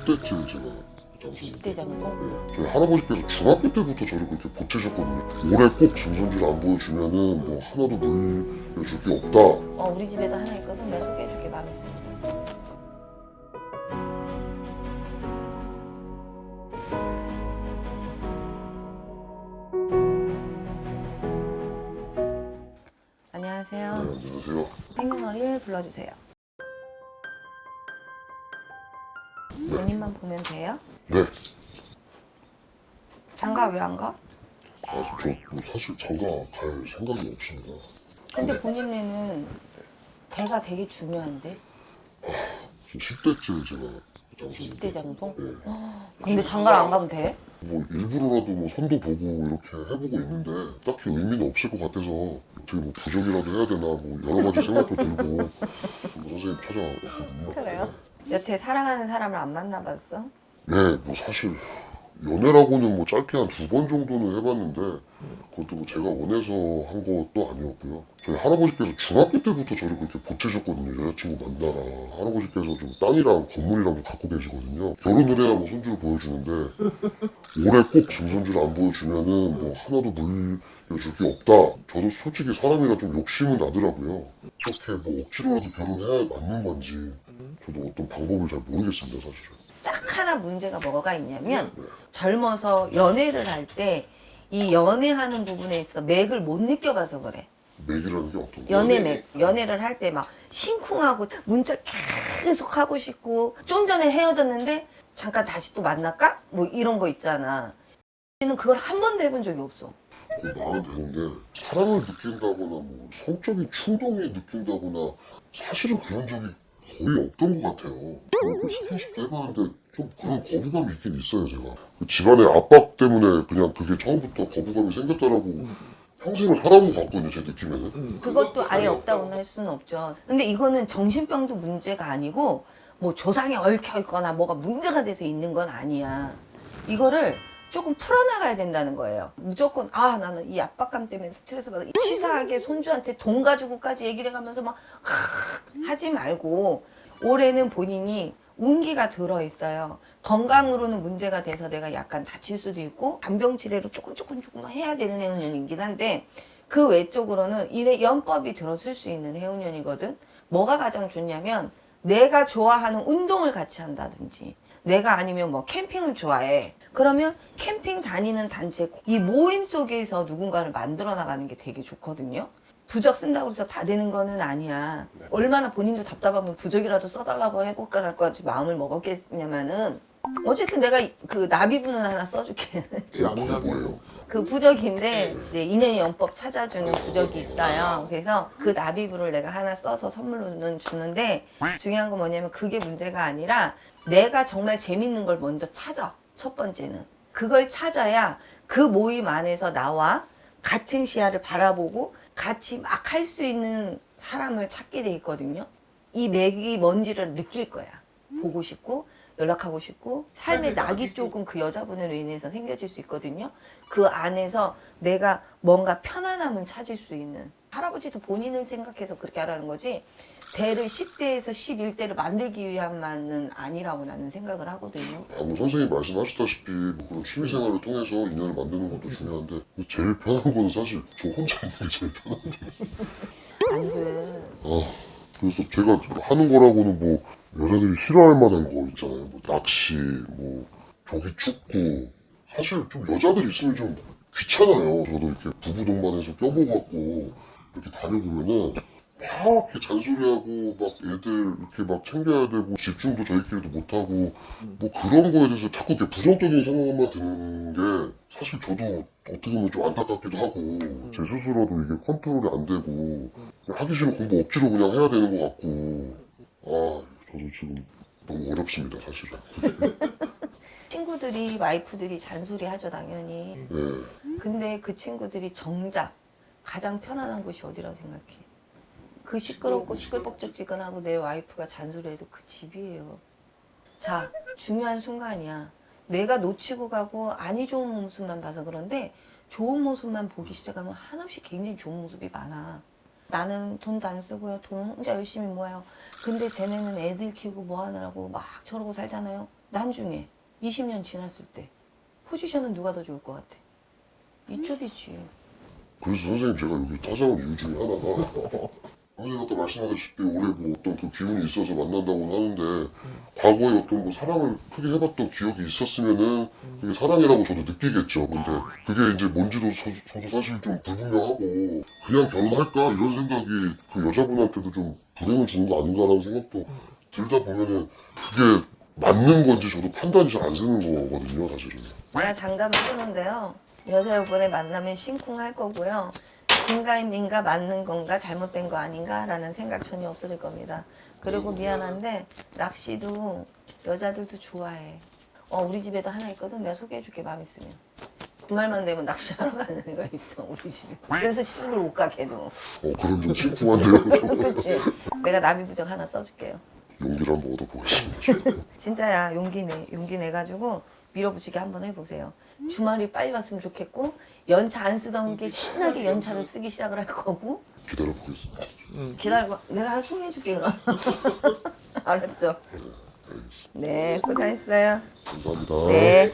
10대쯤 제가 장성. 10대 장성? 저희 할아버지께서 중학교 때부터 저를 그렇게 보채셨거든요. 올해 꼭 김선주를 안 보여주면은 뭐 하나도 물려줄 게 없다. 우리 집에도 하나 있거든. 내가 소개해줄게. 마음에 있어. 안녕하세요. 안녕하세요. 생년월일 불러주세요. 본인만 보면 돼요? 네. 장가 왜 안 가? 저 사실 장가 갈 생각이 없습니다. 근데 본인네는 대가 되게 중요한데? 10대쯤 제가 장성. 10대 장성? 네. 근데 장가를 안 가면 돼? 뭐 일부러라도 뭐 선도 보고 이렇게 해보고 있는데 딱히 의미는 없을 것 같아서 어떻게 뭐 부적이라도 해야 되나 뭐 여러 가지 생각도 들고 선생님 찾아왔거든요. 그래요? 여태 사랑하는 사람을 안 만나봤어? 네, 뭐 사실 연애라고는 뭐 짧게 한 2번 정도는 해봤는데 그것도 뭐 제가 원해서 한 것도 아니었고요. 저희 할아버지께서 중학교 때부터 저를 그렇게 보채셨거든요. 여자친구 만나라. 할아버지께서 좀 땅이랑 건물이랑 좀 갖고 계시거든요. 결혼을 해야 뭐 손주를 보여주는데 올해 꼭 김선주를 안 보여주면은 뭐 하나도 물려줄 게 없다. 저도 솔직히 사람이라 좀 욕심은 나더라고요. 어떻게 뭐 억지로라도 결혼해야 맞는 건지 저도 어떤 방법을 잘 모르겠습니다, 사실은. 딱 하나 문제가 뭐가 있냐면 젊어서 연애를 할 때 이 연애하는 부분에 있어 맥을 못 느껴봐서 그래. 맥이라는 게 어떤 거예요? 연애 맥. 연애를 할 때 막 심쿵하고 문자 계속 하고 싶고 좀 전에 헤어졌는데 잠깐 다시 또 만날까? 뭐 이런 거 있잖아. 얘는 그걸 한 번도 해본 적이 없어. 그 말은 되는데 사랑을 느낀다거나 뭐 성적인 충동이 느낀다거나 사실은 그런 적이 거의 없던 것 같아요. 그 스킨십도 해봤는데 좀 그런 거부감이 있긴 있어요, 제가. 그 집안의 압박 때문에 그냥 그게 처음부터 거부감이 생겼다라고 평생을 살아온 것 같거든요, 제 느낌에는. 그것도 아예 없다고는 할 수는 없죠. 근데 이거는 정신병도 문제가 아니고 뭐 조상에 얽혀 있거나 뭐가 문제가 돼서 있는 건 아니야. 이거를 조금 풀어나가야 된다는 거예요. 무조건 나는 이 압박감 때문에 스트레스 받아. 치사하게 손주한테 돈 가지고까지 얘기를 해가면서 막 하지 말고 올해는 본인이 운기가 들어있어요. 건강으로는 문제가 돼서 내가 약간 다칠 수도 있고 간병 치레로 조금 해야 되는 해운년이긴 한데 그 외적으로는 일에 연법이 들어설 수 있는 해운년이거든. 뭐가 가장 좋냐면 내가 좋아하는 운동을 같이 한다든지 내가 아니면 뭐 캠핑을 좋아해. 그러면 캠핑 다니는 단체 이 모임 속에서 누군가를 만들어 나가는 게 되게 좋거든요. 부적 쓴다고 해서 다 되는 거는 아니야. 얼마나 본인도 답답하면 부적이라도 써달라고 해볼까라까지 마음을 먹었겠냐면은 어쨌든 내가 그 나비분은 하나 써줄게. 뭐예요? 그 부적인데 이제 인연의 연법 찾아주는 부적이 있어요. 그래서 그 나비부를 내가 하나 써서 선물로는 주는데 중요한 건 뭐냐면 그게 문제가 아니라 내가 정말 재밌는 걸 먼저 찾아. 첫 번째는 그걸 찾아야 그 모임 안에서 나와 같은 시야를 바라보고 같이 막 할 수 있는 사람을 찾게 돼 있거든요. 이 맥이 뭔지를 느낄 거야. 보고 싶고 연락하고 싶고 삶의 낙이 조금 그 여자분으로 인해서 생겨질 수 있거든요. 그 안에서 내가 뭔가 편안함을 찾을 수 있는 할아버지도 본인을 생각해서 그렇게 하라는 거지 대를 10대에서 11대를 만들기 위함만은 아니라고 나는 생각을 하거든요. 뭐 선생님이 말씀하셨다시피 뭐 그런 취미생활을 통해서 인연을 만드는 것도 중요한데 제일 편한 건 사실 저 혼자 있는 게 제일 편한데 안 돼. 그래서 제가 하는 거라고는 뭐 여자들이 싫어할 만한 거 있잖아요. 뭐 낚시, 뭐 조기 축구. 사실 좀 여자들 있으면 좀 귀찮아요. 저도 이렇게 부부 동반해서 껴보갖고 이렇게 다녀보면은 막 이렇게 잔소리하고 막 애들 이렇게 막 챙겨야 되고 집중도 저희끼리도 못하고 뭐 그런 거에 대해서 자꾸 이렇게 부정적인 생각만 드는 게 사실 저도 어떻게 보면 좀 안타깝기도 하고 제 스스로도 이게 컨트롤이 안 되고 그냥 하기 싫은 공부 억지로 그냥 해야 되는 것 같고 저도 지금 너무 어렵습니다, 사실은. 친구들이 와이프들이 잔소리 하죠 당연히. 네. 근데 그 친구들이 정작 가장 편안한 곳이 어디라고 생각해? 그 시끄럽고 시끌벅적지근하고 내 와이프가 잔소리해도 그 집이에요. 자, 중요한 순간이야. 내가 놓치고 가고 아니 좋은 모습만 봐서 그런데 좋은 모습만 보기 시작하면 한없이 굉장히 좋은 모습이 많아. 나는 돈도 안 쓰고요. 돈 혼자 열심히 모아요. 근데 쟤네는 애들 키우고 뭐 하느라고 막 저러고 살잖아요. 나중에 20년 지났을 때 포지션은 누가 더 좋을 것 같아? 이쪽이지. 그래서 선생님 제가 여기 찾아온 이유 중에 하나가 선생님 아까 말씀하셨을 때 올해 뭐 어떤 그 기운이 있어서 만난다고 하는데 과거에 어떤 뭐 사랑을 크게 해봤던 기억이 있었으면은 그게 사랑이라고 저도 느끼겠죠. 근데 그게 이제 뭔지도 저도 사실 좀 불분명하고 그냥 결혼할까 이런 생각이 그 여자분한테도 좀 불행을 주는 거 아닌가라는 생각도 들다 보면은 그게 맞는 건지 저도 판단이 잘 안 서는 거거든요, 사실은. 제가 장담을 하는데요. 여자분의 만나면 심쿵할 거고요. 긴가민가 맞는 건가 잘못된 거 아닌가라는 생각 전혀 없어질 겁니다. 그리고 미안한데 낚시도 여자들도 좋아해. 우리 집에도 하나 있거든. 내가 소개해줄게 마음 있으면. 주말만 되면 낚시하러 가는 애가 있어 우리 집에. 그래서 시집을 못 가게 해도. 그럼 좀 심쿵한데요. 그치? 내가 나비부적 하나 써줄게요. 용기를 한번 얻어보겠습니다. 진짜야 용기 내가지고 밀어붙이기 한번 해보세요. 주말이 빨리 왔으면 좋겠고 연차 안 쓰던 게 신나게 연차를 쓰기 시작을 할 거고 기다려보겠습니다. 기다리고 내가 소개해줄게 그럼. 알았죠? 네 고생했어요. 감사합니다. 네.